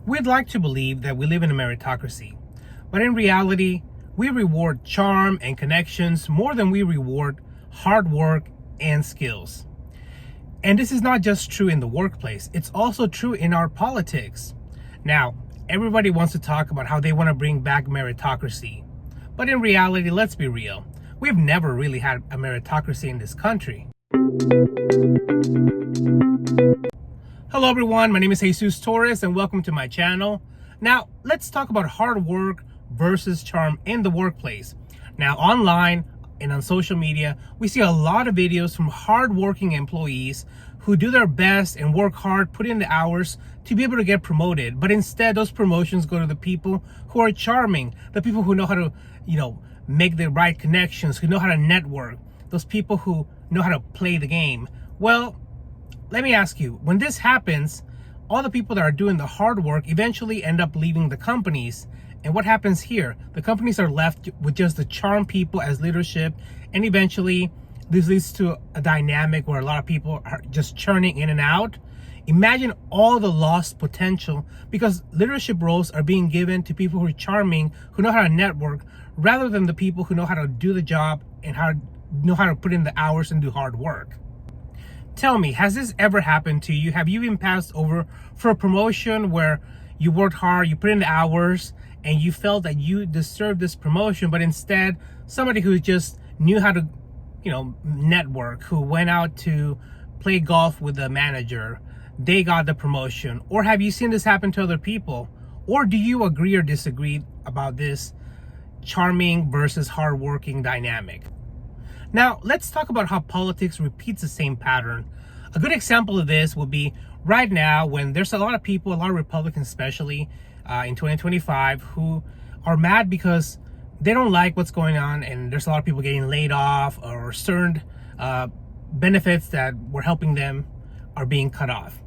We'd like to believe that we live in a meritocracy, but in reality, we reward charm and connections more than we reward hard work and skills. And this is not just true in the workplace, it's also true in our politics. Now, everybody wants to talk about how they want to bring back meritocracy. But in reality, let's be real, we've never really had a meritocracy in this country. Hello everyone, my name is Jesus Torres and welcome to my channel. Now, let's talk about hard work versus charm in the workplace. Now, online and on social media, we see a lot of videos from hardworking employees who do their best and work hard, put in the hours to be able to get promoted. But instead, those promotions go to the people who are charming, the people who know how to, make the right connections, who know how to network, those people who know how to play the game. Well, let me ask you, when this happens, all the people that are doing the hard work eventually end up leaving the companies. And what happens here? The companies are left with just the charm people as leadership, and eventually this leads to a dynamic where a lot of people are just churning in and out. Imagine all the lost potential because leadership roles are being given to people who are charming, who know how to network, rather than the people who know how to do the job and know how to put in the hours and do hard work. Tell me, has this ever happened to you? Have you been passed over for a promotion where you worked hard, you put in the hours, and you felt that you deserved this promotion, but instead somebody who just knew how to, network, who went out to play golf with the manager, they got the promotion? Or have you seen this happen to other people? Or do you agree or disagree about this charming versus hardworking dynamic? Now, let's talk about how politics repeats the same pattern. A good example of this would be right now when there's a lot of people, a lot of Republicans especially, in 2025, who are mad because they don't like what's going on, and there's a lot of people getting laid off, or certain benefits that were helping them are being cut off.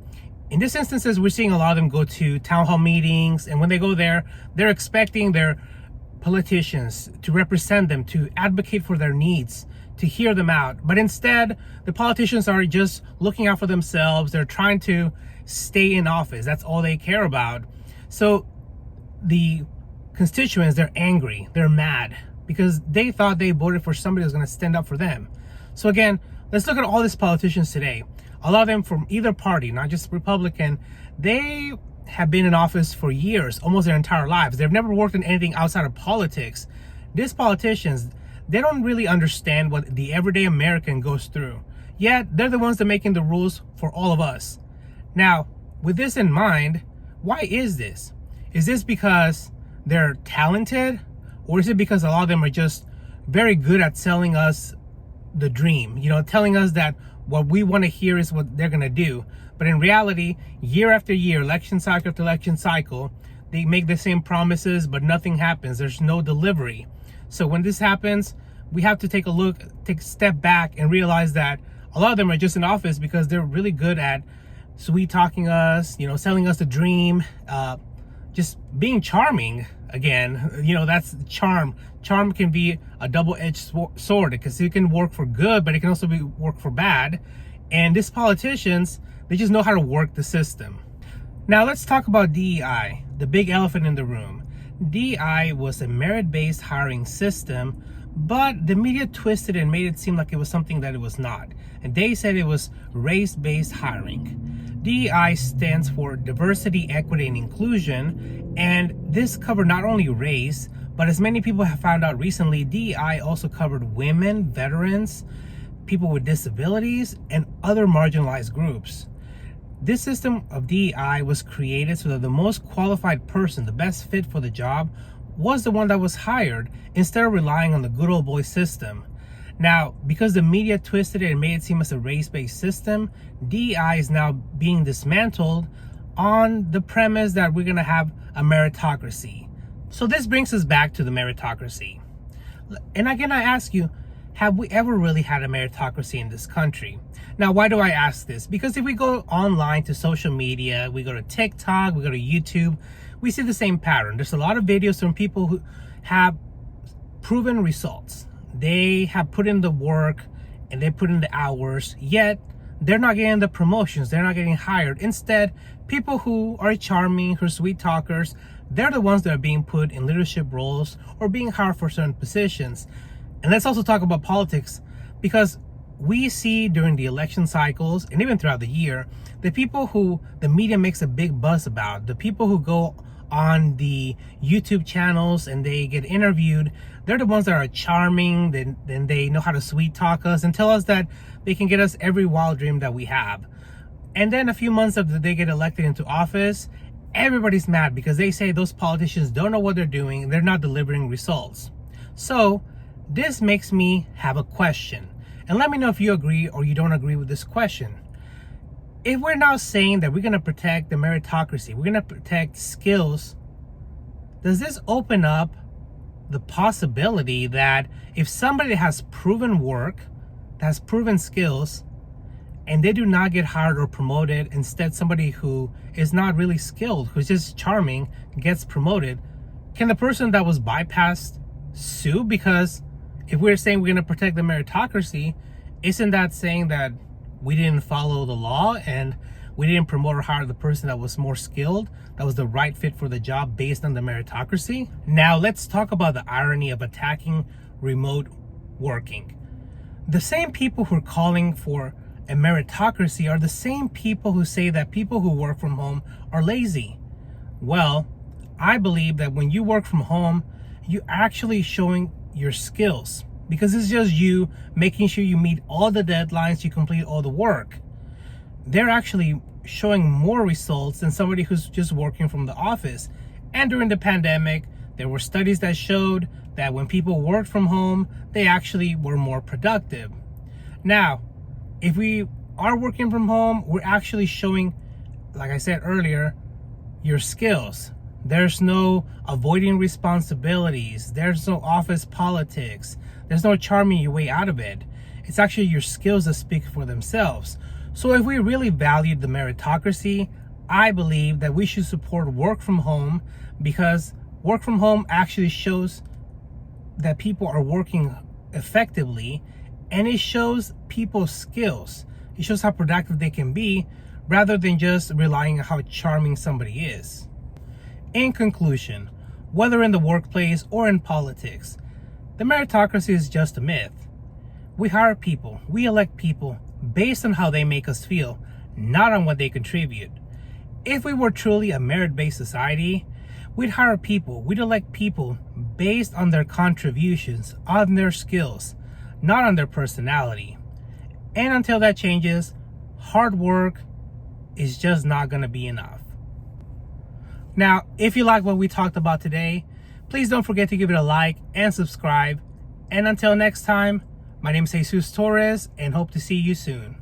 In this instances, we're seeing a lot of them go to town hall meetings, and when they go there, they're expecting their politicians to represent them, to advocate for their needs, to hear them out. But instead, the politicians are just looking out for themselves. They're trying to stay in office. That's all they care about. So the constituents, they're angry, they're mad because they thought they voted for somebody who's going to stand up for them. So again, let's look at all these politicians today. A lot of them from either party, not just Republican, they have been in office for years, almost their entire lives. They've never worked in anything outside of politics. These politicians, they don't really understand what the everyday American goes through. Yet, they're the ones that are making the rules for all of us. Now, with this in mind, why is this? Is this because they're talented? Or is it because a lot of them are just very good at selling us the dream? Telling us that what we want to hear is what they're going to do. But in reality, year after year, election cycle after election cycle, they make the same promises, but nothing happens. There's no delivery. So when this happens, we have to take a step back and realize that a lot of them are just in office because they're really good at sweet talking us, selling us the dream, just being charming. Again, that's charm. Charm can be a double-edged sword because it can work for good, but it can also work for bad. And these politicians, they just know how to work the system. Now let's talk about DEI, the big elephant in the room. DEI was a merit-based hiring system, but the media twisted and made it seem like it was something that it was not. And they said it was race-based hiring. DEI stands for diversity, equity, and inclusion. And this covered not only race, but as many people have found out recently, DEI also covered women, veterans, people with disabilities, and other marginalized groups. This system of DEI was created so that the most qualified person, the best fit for the job, was the one that was hired instead of relying on the good old boy system. Now, because the media twisted it and made it seem as a race-based system, DEI is now being dismantled on the premise that we're going to have a meritocracy. So this brings us back to the meritocracy. And again, I ask you, have we ever really had a meritocracy in this country? Now, why do I ask this? Because if we go online to social media, we go to TikTok, we go to YouTube, we see the same pattern. There's a lot of videos from people who have proven results. They have put in the work and they put in the hours, yet they're not getting the promotions, they're not getting hired. Instead, people who are charming, who are sweet talkers, they're the ones that are being put in leadership roles or being hired for certain positions. And let's also talk about politics, because we see during the election cycles and even throughout the year, the people who the media makes a big buzz about, the people who go on the YouTube channels and they get interviewed, they're the ones that are charming, then they know how to sweet talk us and tell us that they can get us every wild dream that we have. And then a few months after they get elected into office, everybody's mad because they say those politicians don't know what they're doing and they're not delivering results. So this makes me have a question. And let me know if you agree or you don't agree with this question. If we're now saying that we're going to protect the meritocracy, we're going to protect skills, does this open up the possibility that if somebody has proven work, has proven skills, and they do not get hired or promoted, instead somebody who is not really skilled, who's just charming, gets promoted, can the person that was bypassed sue? Because if we're saying we're going to protect the meritocracy, isn't that saying that we didn't follow the law and we didn't promote or hire the person that was more skilled, that was the right fit for the job based on the meritocracy? Now let's talk about the irony of attacking remote working. The same people who are calling for a meritocracy are the same people who say that people who work from home are lazy. Well, I believe that when you work from home, you're actually showing your skills, because it's just you making sure you meet all the deadlines, you complete all the work. They're actually showing more results than somebody who's just working from the office. And during the pandemic, there were studies that showed that when people worked from home, they actually were more productive. Now, if we are working from home, we're actually showing, like I said earlier, your skills. There's no avoiding responsibilities. There's no office politics. There's no charming your way out of it. It's actually your skills that speak for themselves. So if we really valued the meritocracy, I believe that we should support work from home, because work from home actually shows that people are working effectively, and it shows people's skills. It shows how productive they can be, rather than just relying on how charming somebody is. In conclusion, whether in the workplace or in politics, the meritocracy is just a myth. We hire people, we elect people based on how they make us feel, not on what they contribute. If we were truly a merit-based society, we'd hire people, we'd elect people based on their contributions, on their skills, not on their personality. And until that changes, hard work is just not going to be enough. Now, if you like what we talked about today, please don't forget to give it a like and subscribe. And until next time, my name is Jesus Torres, and hope to see you soon.